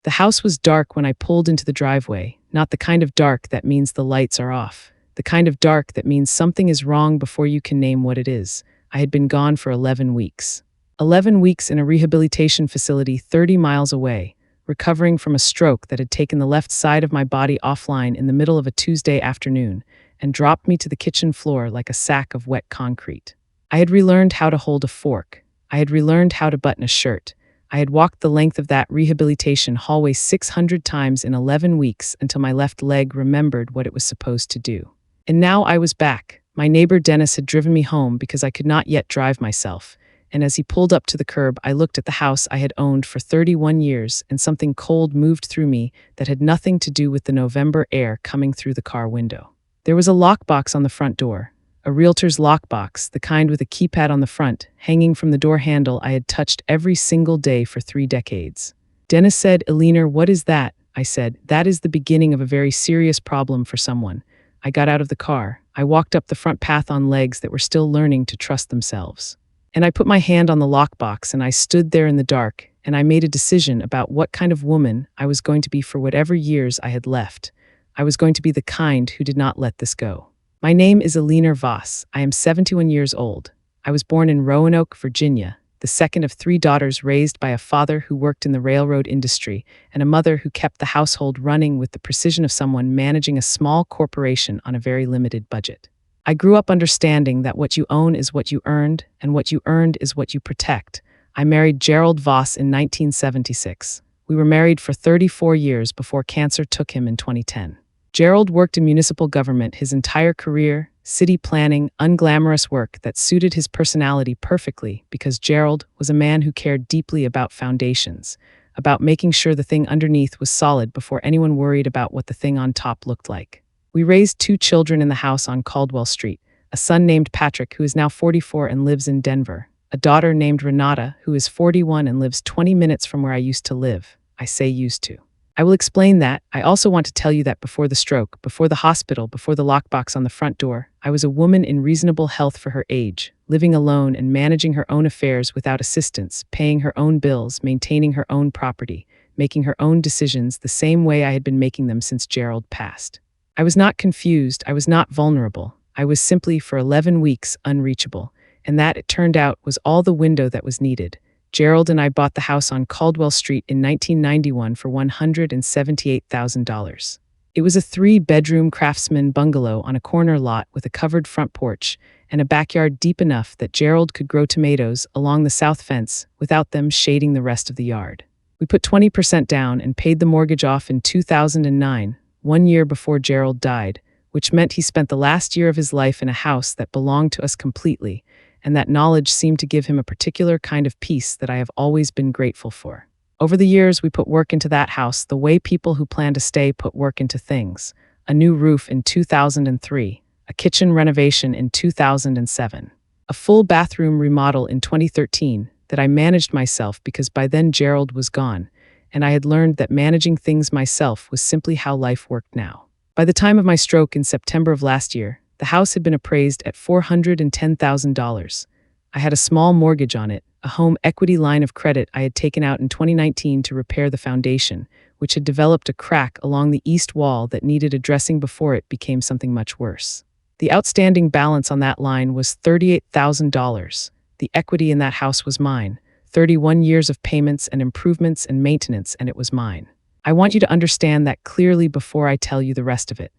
The house was dark when I pulled into the driveway, not the kind of dark that means the lights are off. The kind of dark that means something is wrong before you can name what it is. I had been gone for 11 weeks. 11 weeks in a rehabilitation facility 30 miles away, recovering from a stroke that had taken the left side of my body offline in the middle of a Tuesday afternoon and dropped me to the kitchen floor like a sack of wet concrete. I had relearned how to hold a fork. I had relearned how to button a shirt. I had walked the length of that rehabilitation hallway 600 times in 11 weeks until my left leg remembered what it was supposed to do. And now I was back. My neighbor Dennis had driven me home because I could not yet drive myself. And as he pulled up to the curb, I looked at the house I had owned for 31 years, and something cold moved through me that had nothing to do with the November air coming through the car window. There was a lockbox on the front door. A realtor's lockbox, the kind with a keypad on the front, hanging from the door handle I had touched every single day for 3 decades. Dennis said, "Eleanor, what is that?" I said, "That is the beginning of a very serious problem for someone." I got out of the car. I walked up the front path on legs that were still learning to trust themselves. And I put my hand on the lockbox and I stood there in the dark, and I made a decision about what kind of woman I was going to be for whatever years I had left. I was going to be the kind who did not let this go. My name is Eleanor Voss. I am 71 years old. I was born in Roanoke, Virginia, the second of 3 daughters raised by a father who worked in the railroad industry and a mother who kept the household running with the precision of someone managing a small corporation on a very limited budget. I grew up understanding that what you own is what you earned, and what you earned is what you protect. I married Gerald Voss in 1976. We were married for 34 years before cancer took him in 2010. Gerald worked in municipal government his entire career, city planning, unglamorous work that suited his personality perfectly because Gerald was a man who cared deeply about foundations, about making sure the thing underneath was solid before anyone worried about what the thing on top looked like. We raised 2 children in the house on Caldwell Street, a son named Patrick who is now 44 and lives in Denver, a daughter named Renata who is 41 and lives 20 minutes from where I used to live. I say used to. I will explain that. I also want to tell you that before the stroke, before the hospital, before the lockbox on the front door, I was a woman in reasonable health for her age, living alone and managing her own affairs without assistance, paying her own bills, maintaining her own property, making her own decisions the same way I had been making them since Gerald passed. I was not confused. I was not vulnerable. I was simply, for 11 weeks, unreachable. And that, it turned out, was all the window that was needed. Gerald and I bought the house on Caldwell Street in 1991 for $178,000. It was a 3-bedroom craftsman bungalow on a corner lot with a covered front porch and a backyard deep enough that Gerald could grow tomatoes along the south fence without them shading the rest of the yard. We put 20% down and paid the mortgage off in 2009, 1 year before Gerald died, which meant he spent the last year of his life in a house that belonged to us completely, and that knowledge seemed to give him a particular kind of peace that I have always been grateful for. Over the years, we put work into that house the way people who plan to stay put work into things. A new roof in 2003, a kitchen renovation in 2007, a full bathroom remodel in 2013 that I managed myself because by then Gerald was gone, and I had learned that managing things myself was simply how life worked now. By the time of my stroke in September of last year, the house had been appraised at $410,000. I had a small mortgage on it, a home equity line of credit I had taken out in 2019 to repair the foundation, which had developed a crack along the east wall that needed addressing before it became something much worse. The outstanding balance on that line was $38,000. The equity in that house was mine. 31 years of payments and improvements and maintenance, and it was mine. I want you to understand that clearly before I tell you the rest of it.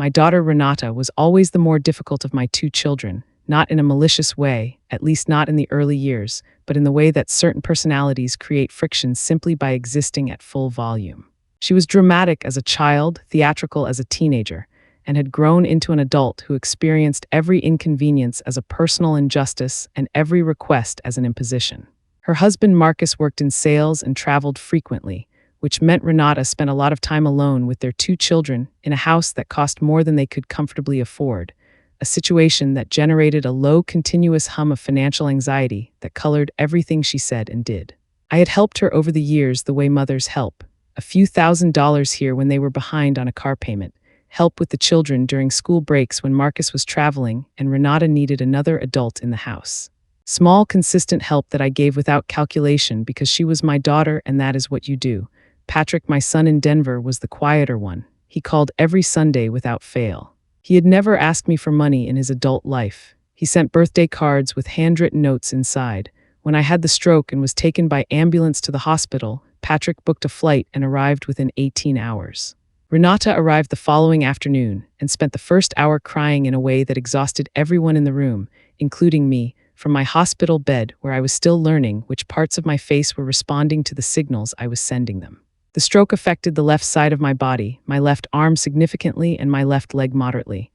My daughter Renata was always the more difficult of my 2 children, not in a malicious way, at least not in the early years, but in the way that certain personalities create friction simply by existing at full volume. She was dramatic as a child, theatrical as a teenager, and had grown into an adult who experienced every inconvenience as a personal injustice and every request as an imposition. Her husband Marcus worked in sales and traveled frequently, which meant Renata spent a lot of time alone with their 2 children in a house that cost more than they could comfortably afford, a situation that generated a low, continuous hum of financial anxiety that colored everything she said and did. I had helped her over the years the way mothers help, a few $1,000s here when they were behind on a car payment, help with the children during school breaks when Marcus was traveling and Renata needed another adult in the house. Small, consistent help that I gave without calculation because she was my daughter and that is what you do. Patrick, my son in Denver, was the quieter one. He called every Sunday without fail. He had never asked me for money in his adult life. He sent birthday cards with handwritten notes inside. When I had the stroke and was taken by ambulance to the hospital, Patrick booked a flight and arrived within 18 hours. Renata arrived the following afternoon and spent the first hour crying in a way that exhausted everyone in the room, including me, from my hospital bed where I was still learning which parts of my face were responding to the signals I was sending them. The stroke affected the left side of my body, my left arm significantly and my left leg moderately.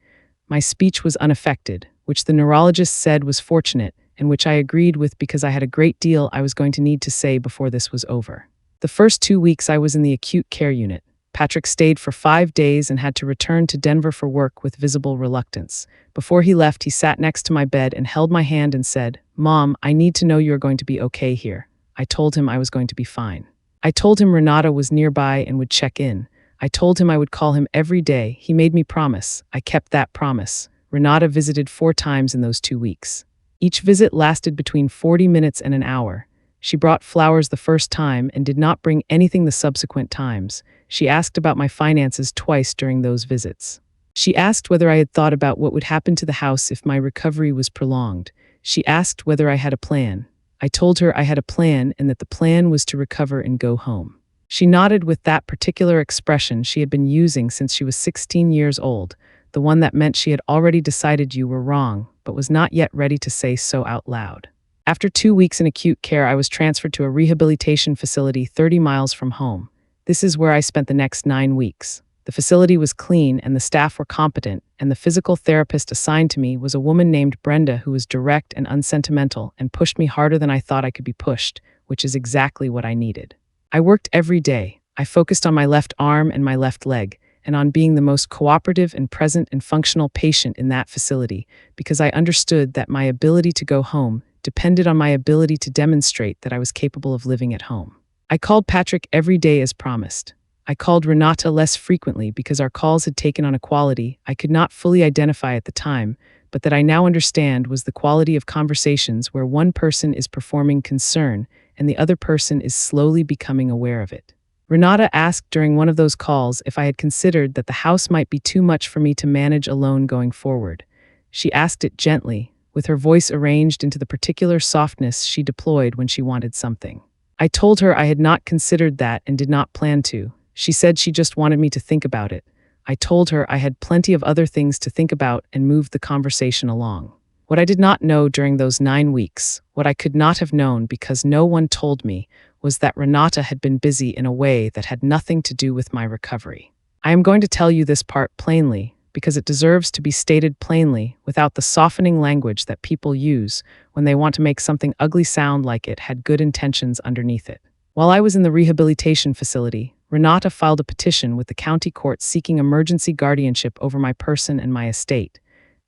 My speech was unaffected, which the neurologist said was fortunate and which I agreed with because I had a great deal I was going to need to say before this was over. The first 2 weeks I was in the acute care unit. Patrick stayed for 5 days and had to return to Denver for work with visible reluctance. Before he left, he sat next to my bed and held my hand and said, "Mom, I need to know you are going to be okay here." I told him I was going to be fine. I told him Renata was nearby and would check in. I told him I would call him every day. He made me promise. I kept that promise. Renata visited 4 times in those 2 weeks. Each visit lasted between 40 minutes and an hour. She brought flowers the first time and did not bring anything the subsequent times. She asked about my finances twice during those visits. She asked whether I had thought about what would happen to the house if my recovery was prolonged. She asked whether I had a plan. I told her I had a plan and that the plan was to recover and go home. She nodded with that particular expression she had been using since she was 16 years old, the one that meant she had already decided you were wrong, but was not yet ready to say so out loud. After 2 weeks in acute care, I was transferred to a rehabilitation facility 30 miles from home. This is where I spent the next 9 weeks. The facility was clean and the staff were competent, and the physical therapist assigned to me was a woman named Brenda who was direct and unsentimental and pushed me harder than I thought I could be pushed, which is exactly what I needed. I worked every day. I focused on my left arm and my left leg, and on being the most cooperative and present and functional patient in that facility, because I understood that my ability to go home depended on my ability to demonstrate that I was capable of living at home. I called Patrick every day as promised. I called Renata less frequently because our calls had taken on a quality I could not fully identify at the time, but that I now understand was the quality of conversations where one person is performing concern and the other person is slowly becoming aware of it. Renata asked during one of those calls if I had considered that the house might be too much for me to manage alone going forward. She asked it gently, with her voice arranged into the particular softness she deployed when she wanted something. I told her I had not considered that and did not plan to. She said she just wanted me to think about it. I told her I had plenty of other things to think about and moved the conversation along. What I did not know during those 9 weeks, what I could not have known because no one told me, was that Renata had been busy in a way that had nothing to do with my recovery. I am going to tell you this part plainly, because it deserves to be stated plainly without the softening language that people use when they want to make something ugly sound like it had good intentions underneath it. While I was in the rehabilitation facility, Renata filed a petition with the county court seeking emergency guardianship over my person and my estate.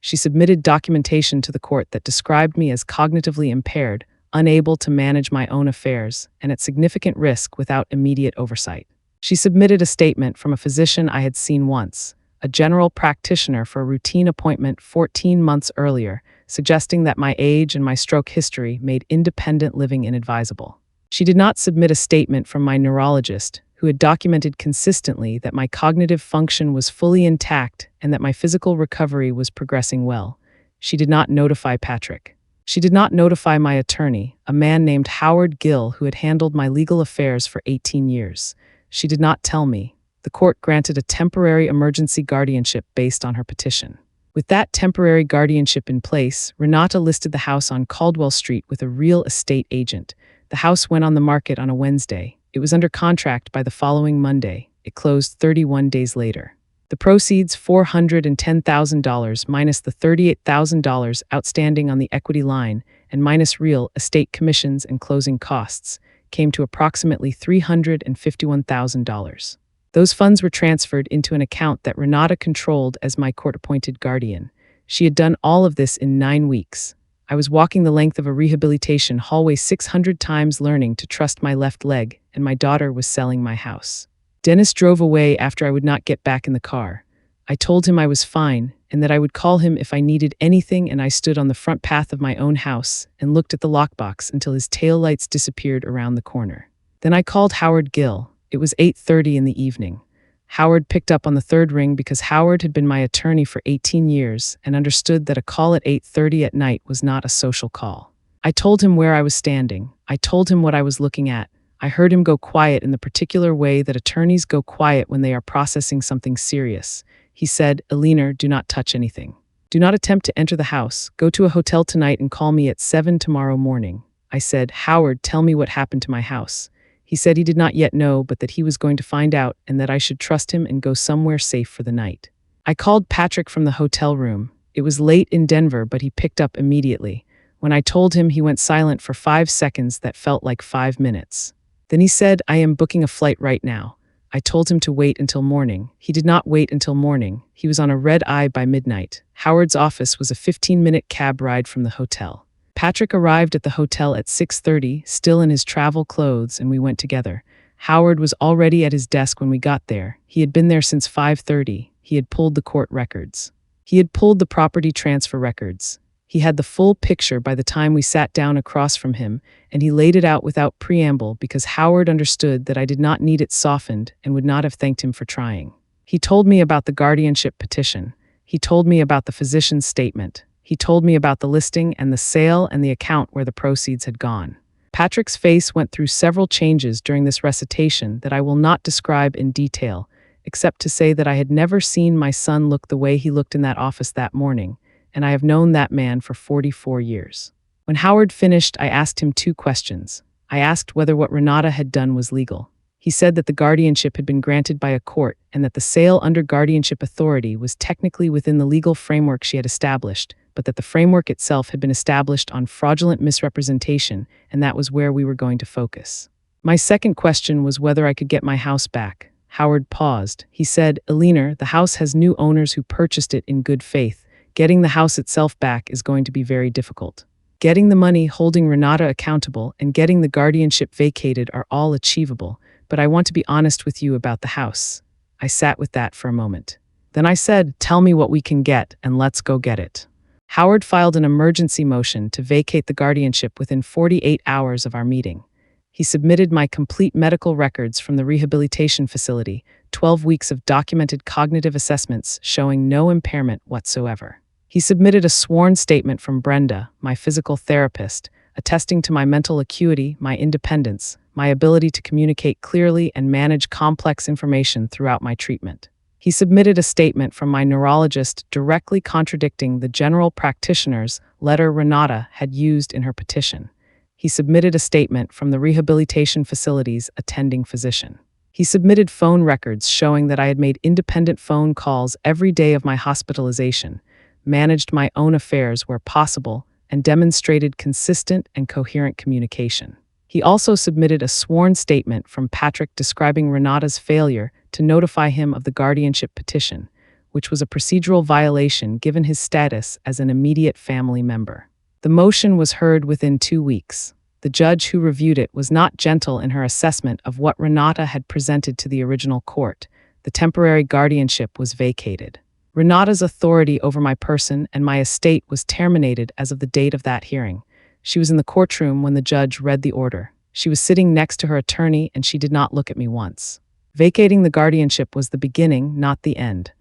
She submitted documentation to the court that described me as cognitively impaired, unable to manage my own affairs, and at significant risk without immediate oversight. She submitted a statement from a physician I had seen once, a general practitioner for a routine appointment 14 months earlier, suggesting that my age and my stroke history made independent living inadvisable. She did not submit a statement from my neurologist, who had documented consistently that my cognitive function was fully intact and that my physical recovery was progressing well. She did not notify Patrick. She did not notify my attorney, a man named Howard Gill who had handled my legal affairs for 18 years. She did not tell me. The court granted a temporary emergency guardianship based on her petition. With that temporary guardianship in place, Renata listed the house on Caldwell Street with a real estate agent. The house went on the market on a Wednesday. It was under contract by the following Monday. It closed 31 days later. The proceeds, $410,000 minus the $38,000 outstanding on the equity line and minus real estate commissions and closing costs, came to approximately $351,000. Those funds were transferred into an account that Renata controlled as my court-appointed guardian. She had done all of this in 9 weeks. I was walking the length of a rehabilitation hallway 600 times learning to trust my left leg, and my daughter was selling my house. Dennis drove away after I would not get back in the car. I told him I was fine and that I would call him if I needed anything, and I stood on the front path of my own house and looked at the lockbox until his taillights disappeared around the corner. Then I called Howard Gill. It was 8:30 in the evening. Howard picked up on the third ring because Howard had been my attorney for 18 years and understood that a call at 8:30 at night was not a social call. I told him where I was standing. I told him what I was looking at. I heard him go quiet in the particular way that attorneys go quiet when they are processing something serious. He said, "Eleanor, do not touch anything. Do not attempt to enter the house. Go to a hotel tonight and call me at 7 tomorrow morning." I said, "Howard, tell me what happened to my house." He said he did not yet know, but that he was going to find out and that I should trust him and go somewhere safe for the night. I called Patrick from the hotel room. It was late in Denver, but he picked up immediately. When I told him, he went silent for 5 seconds that felt like 5 minutes. Then he said, "I am booking a flight right now." I told him to wait until morning. He did not wait until morning. He was on a red eye by midnight. Howard's office was a 15-minute cab ride from the hotel. Patrick arrived at the hotel at 6:30, still in his travel clothes, and we went together. Howard was already at his desk when we got there. He had been there since 5:30. He had pulled the court records. He had pulled the property transfer records. He had the full picture by the time we sat down across from him, and he laid it out without preamble because Howard understood that I did not need it softened and would not have thanked him for trying. He told me about the guardianship petition. He told me about the physician's statement. He told me about the listing and the sale and the account where the proceeds had gone. Patrick's face went through several changes during this recitation that I will not describe in detail, except to say that I had never seen my son look the way he looked in that office that morning, and I have known that man for 44 years. When Howard finished, I asked him 2 questions. I asked whether what Renata had done was legal. He said that the guardianship had been granted by a court and that the sale under guardianship authority was technically within the legal framework she had established, but that the framework itself had been established on fraudulent misrepresentation, and that was where we were going to focus. My second question was whether I could get my house back. Howard paused. He said, "Eleanor, the house has new owners who purchased it in good faith. Getting the house itself back is going to be very difficult. Getting the money, holding Renata accountable, and getting the guardianship vacated are all achievable, but I want to be honest with you about the house." I sat with that for a moment. Then I said, "Tell me what we can get, and let's go get it." Howard filed an emergency motion to vacate the guardianship within 48 hours of our meeting. He submitted my complete medical records from the rehabilitation facility, 12 weeks of documented cognitive assessments showing no impairment whatsoever. He submitted a sworn statement from Brenda, my physical therapist, attesting to my mental acuity, my independence, my ability to communicate clearly and manage complex information throughout my treatment. He submitted a statement from my neurologist directly contradicting the general practitioner's letter Renata had used in her petition. He submitted a statement from the rehabilitation facility's attending physician. He submitted phone records showing that I had made independent phone calls every day of my hospitalization, managed my own affairs where possible, and demonstrated consistent and coherent communication. He also submitted a sworn statement from Patrick describing Renata's failure to notify him of the guardianship petition, which was a procedural violation given his status as an immediate family member. The motion was heard within 2 weeks. The judge who reviewed it was not gentle in her assessment of what Renata had presented to the original court. The temporary guardianship was vacated. Renata's authority over my person and my estate was terminated as of the date of that hearing. She was in the courtroom when the judge read the order. She was sitting next to her attorney, and she did not look at me once. Vacating the guardianship was the beginning, not the end.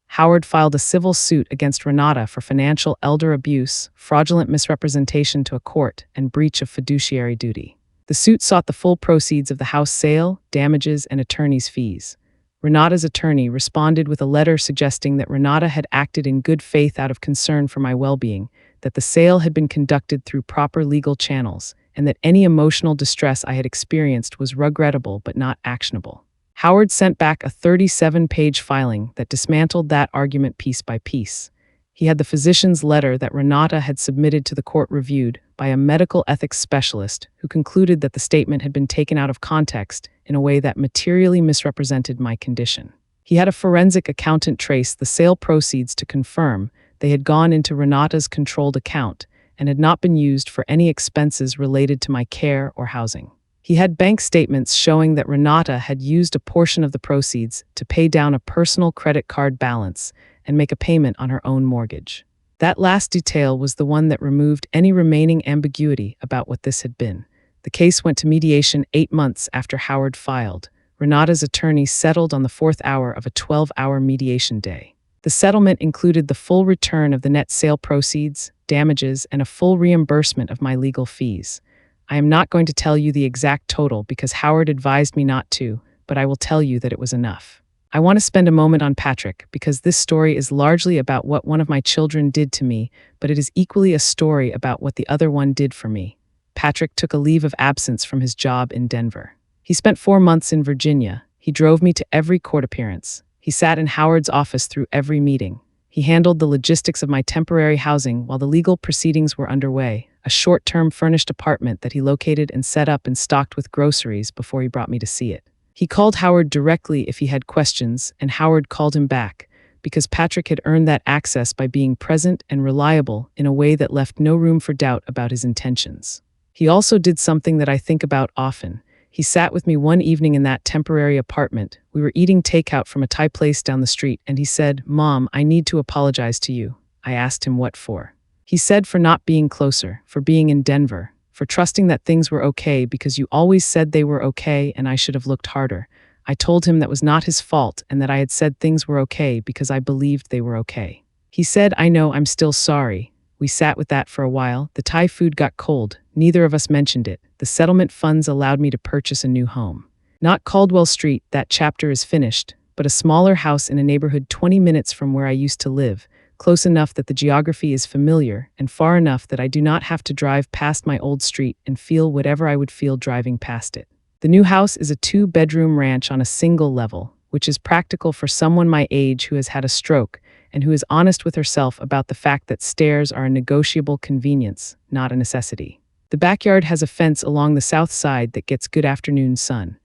Howard filed a civil suit against Renata for financial elder abuse, fraudulent misrepresentation to a court, and breach of fiduciary duty. The suit sought the full proceeds of the house sale, damages, and attorney's fees. Renata's attorney responded with a letter suggesting that Renata had acted in good faith out of concern for my well-being, that the sale had been conducted through proper legal channels, and that any emotional distress I had experienced was regrettable but not actionable. Howard sent back a 37-page filing that dismantled that argument piece by piece. He had the physician's letter that Renata had submitted to the court reviewed by a medical ethics specialist who concluded that the statement had been taken out of context in a way that materially misrepresented my condition. He had a forensic accountant trace the sale proceeds to confirm they had gone into Renata's controlled account and had not been used for any expenses related to my care or housing. He had bank statements showing that Renata had used a portion of the proceeds to pay down a personal credit card balance and make a payment on her own mortgage. That last detail was the one that removed any remaining ambiguity about what this had been. The case went to mediation 8 months after Howard filed. Renata's attorney settled on the fourth hour of a 12-hour mediation day. The settlement included the full return of the net sale proceeds, damages, and a full reimbursement of my legal fees. I am not going to tell you the exact total because Howard advised me not to, but I will tell you that it was enough. I want to spend a moment on Patrick because this story is largely about what one of my children did to me, but it is equally a story about what the other one did for me. Patrick took a leave of absence from his job in Denver. He spent 4 months in Virginia. He drove me to every court appearance. He sat in Howard's office through every meeting. He handled the logistics of my temporary housing while the legal proceedings were underway, a short-term furnished apartment that he located and set up and stocked with groceries before he brought me to see it. He called Howard directly if he had questions, and Howard called him back, because Patrick had earned that access by being present and reliable in a way that left no room for doubt about his intentions. He also did something that I think about often. He sat with me one evening in that temporary apartment. We were eating takeout from a Thai place down the street, and he said, "Mom, I need to apologize to you." I asked him what for. He said for not being closer, for being in Denver, for trusting that things were okay because you always said they were okay and I should have looked harder. I told him that was not his fault and that I had said things were okay because I believed they were okay. He said, "I know, I'm still sorry." We sat with that for a while. The Thai food got cold. Neither of us mentioned it. The settlement funds allowed me to purchase a new home. Not Caldwell Street, that chapter is finished, but a smaller house in a neighborhood 20 minutes from where I used to live, close enough that the geography is familiar and far enough that I do not have to drive past my old street and feel whatever I would feel driving past it. The new house is a 2-bedroom ranch on a single level, which is practical for someone my age who has had a stroke and who is honest with herself about the fact that stairs are a negotiable convenience, not a necessity. The backyard has a fence along the south side that gets good afternoon sun.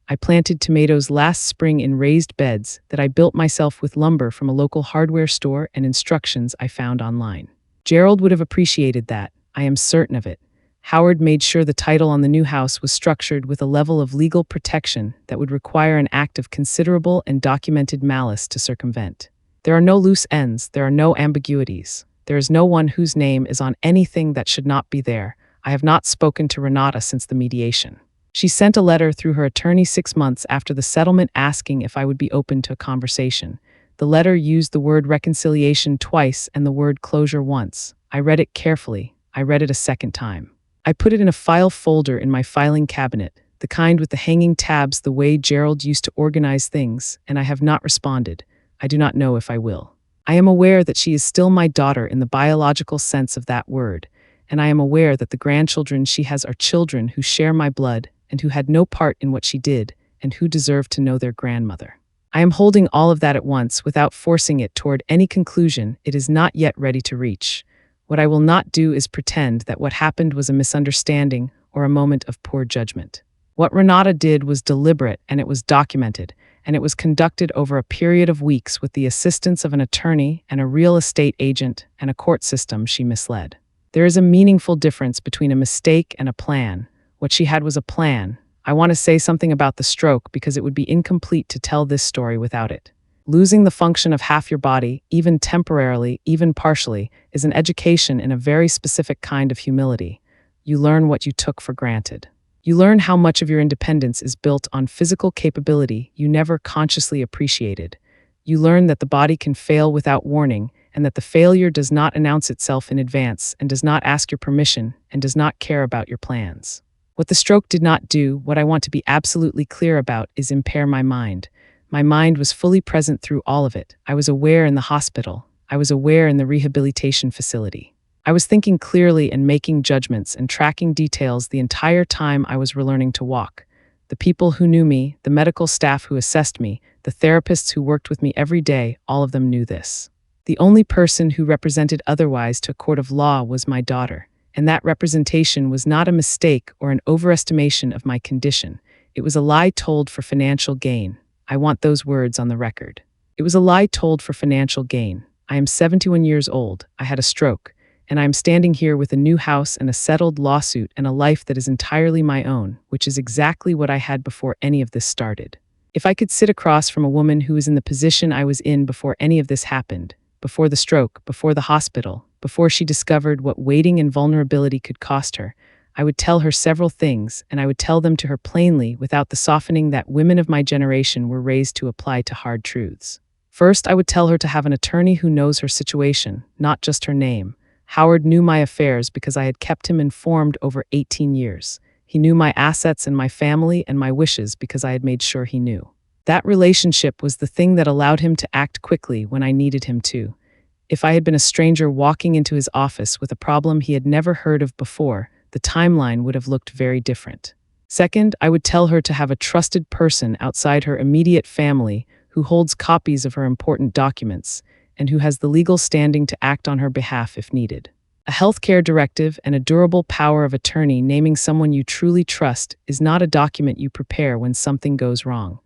I planted tomatoes last spring in raised beds that I built myself with lumber from a local hardware store and instructions I found online. Gerald would have appreciated that. I am certain of it. Howard made sure the title on the new house was structured with a level of legal protection that would require an act of considerable and documented malice to circumvent. There are no loose ends. There are no ambiguities. There is no one whose name is on anything that should not be there. I have not spoken to Renata since the mediation. She sent a letter through her attorney 6 months after the settlement asking if I would be open to a conversation. The letter used the word reconciliation twice and the word closure once. I read it carefully. I read it a second time. I put it in a file folder in my filing cabinet, the kind with the hanging tabs the way Gerald used to organize things, and I have not responded. I do not know if I will. I am aware that she is still my daughter in the biological sense of that word, and I am aware that the grandchildren she has are children who share my blood and who had no part in what she did and who deserve to know their grandmother. I am holding all of that at once without forcing it toward any conclusion it is not yet ready to reach. What I will not do is pretend that what happened was a misunderstanding or a moment of poor judgment. What Renata did was deliberate and it was documented, and it was conducted over a period of weeks with the assistance of an attorney and a real estate agent and a court system she misled. There is a meaningful difference between a mistake and a plan. What she had was a plan. I want to say something about the stroke because it would be incomplete to tell this story without it. Losing the function of half your body, even temporarily, even partially, is an education in a very specific kind of humility. You learn what you took for granted. You learn how much of your independence is built on physical capability you never consciously appreciated. You learn that the body can fail without warning, and that the failure does not announce itself in advance and does not ask your permission and does not care about your plans. What the stroke did not do, what I want to be absolutely clear about, is impair my mind. My mind was fully present through all of it. I was aware in the hospital. I was aware in the rehabilitation facility. I was thinking clearly and making judgments and tracking details the entire time I was relearning to walk. The people who knew me, the medical staff who assessed me, the therapists who worked with me every day, all of them knew this. The only person who represented otherwise to a court of law was my daughter, and that representation was not a mistake or an overestimation of my condition. It was a lie told for financial gain. I want those words on the record. It was a lie told for financial gain. I am 71 years old. I had a stroke. And I am standing here with a new house and a settled lawsuit and a life that is entirely my own, which is exactly what I had before any of this started. If I could sit across from a woman who was in the position I was in before any of this happened, before the stroke, before the hospital, before she discovered what waiting and vulnerability could cost her, I would tell her several things, and I would tell them to her plainly without the softening that women of my generation were raised to apply to hard truths. First, I would tell her to have an attorney who knows her situation, not just her name. Howard knew my affairs because I had kept him informed over 18 years. He knew my assets and my family and my wishes because I had made sure he knew. That relationship was the thing that allowed him to act quickly when I needed him to. If I had been a stranger walking into his office with a problem he had never heard of before, the timeline would have looked very different. Second, I would tell her to have a trusted person outside her immediate family who holds copies of her important documents and who has the legal standing to act on her behalf if needed. A healthcare directive and a durable power of attorney naming someone you truly trust is not a document you prepare when something goes wrong.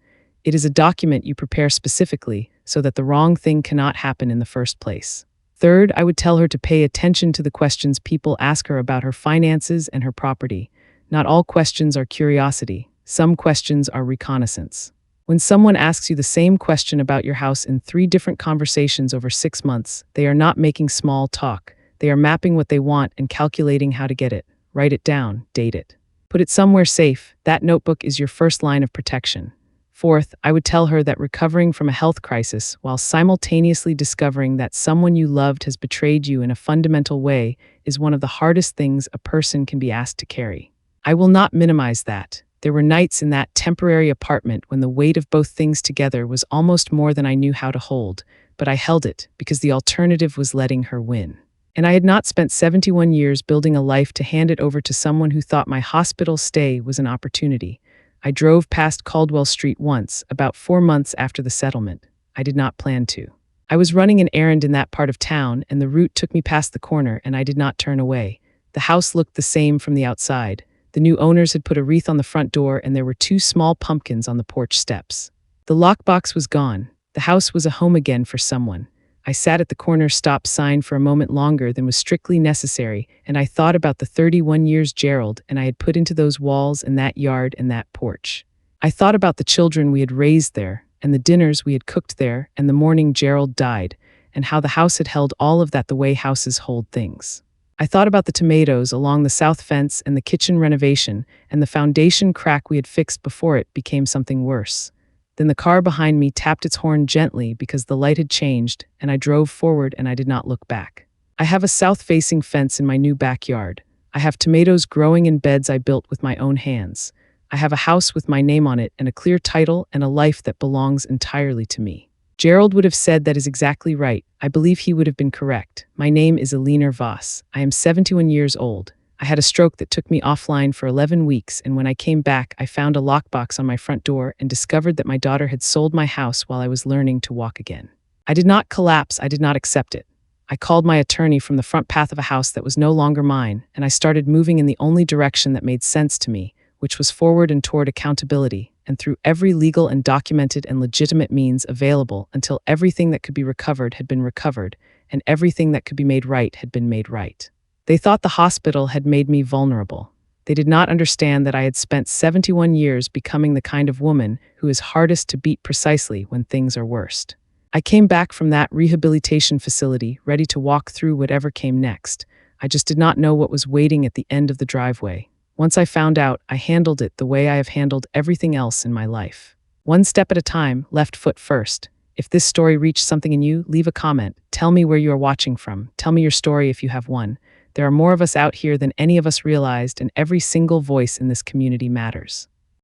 It is a document you prepare specifically so that the wrong thing cannot happen in the first place. Third, I would tell her to pay attention to the questions people ask her about her finances and her property. Not all questions are curiosity. Some questions are reconnaissance. When someone asks you the same question about your house in 3 different conversations over 6 months, they are not making small talk. They are mapping what they want and calculating how to get it. Write it down, date it. Put it somewhere safe. That notebook is your first line of protection. Fourth, I would tell her that recovering from a health crisis while simultaneously discovering that someone you loved has betrayed you in a fundamental way is one of the hardest things a person can be asked to carry. I will not minimize that. There were nights in that temporary apartment when the weight of both things together was almost more than I knew how to hold, but I held it because the alternative was letting her win. And I had not spent 71 years building a life to hand it over to someone who thought my hospital stay was an opportunity. I drove past Caldwell Street once, about 4 months after the settlement. I did not plan to. I was running an errand in that part of town, and the route took me past the corner, and I did not turn away. The house looked the same from the outside. The new owners had put a wreath on the front door, and there were 2 small pumpkins on the porch steps. The lockbox was gone. The house was a home again for someone. I sat at the corner stop sign for a moment longer than was strictly necessary, and I thought about the 31 years Gerald and I had put into those walls and that yard and that porch. I thought about the children we had raised there, and the dinners we had cooked there, and the morning Gerald died, and how the house had held all of that the way houses hold things. I thought about the tomatoes along the south fence and the kitchen renovation, and the foundation crack we had fixed before it became something worse. Then the car behind me tapped its horn gently because the light had changed, and I drove forward and I did not look back. I have a south-facing fence in my new backyard. I have tomatoes growing in beds I built with my own hands. I have a house with my name on it and a clear title and a life that belongs entirely to me. Gerald would have said that is exactly right. I believe he would have been correct. My name is Eleanor Voss. I am 71 years old. I had a stroke that took me offline for 11 weeks, and when I came back, I found a lockbox on my front door and discovered that my daughter had sold my house while I was learning to walk again. I did not collapse. I did not accept it. I called my attorney from the front path of a house that was no longer mine, and I started moving in the only direction that made sense to me, which was forward and toward accountability, and through every legal and documented and legitimate means available until everything that could be recovered had been recovered, and everything that could be made right had been made right. They thought the hospital had made me vulnerable. They did not understand that I had spent 71 years becoming the kind of woman who is hardest to beat precisely when things are worst. I came back from that rehabilitation facility ready to walk through whatever came next. I just did not know what was waiting at the end of the driveway. Once I found out, I handled it the way I have handled everything else in my life. One step at a time, left foot first. If this story reached something in you, leave a comment. Tell me where you are watching from. Tell me your story if you have one. There are more of us out here than any of us realized, and every single voice in this community matters.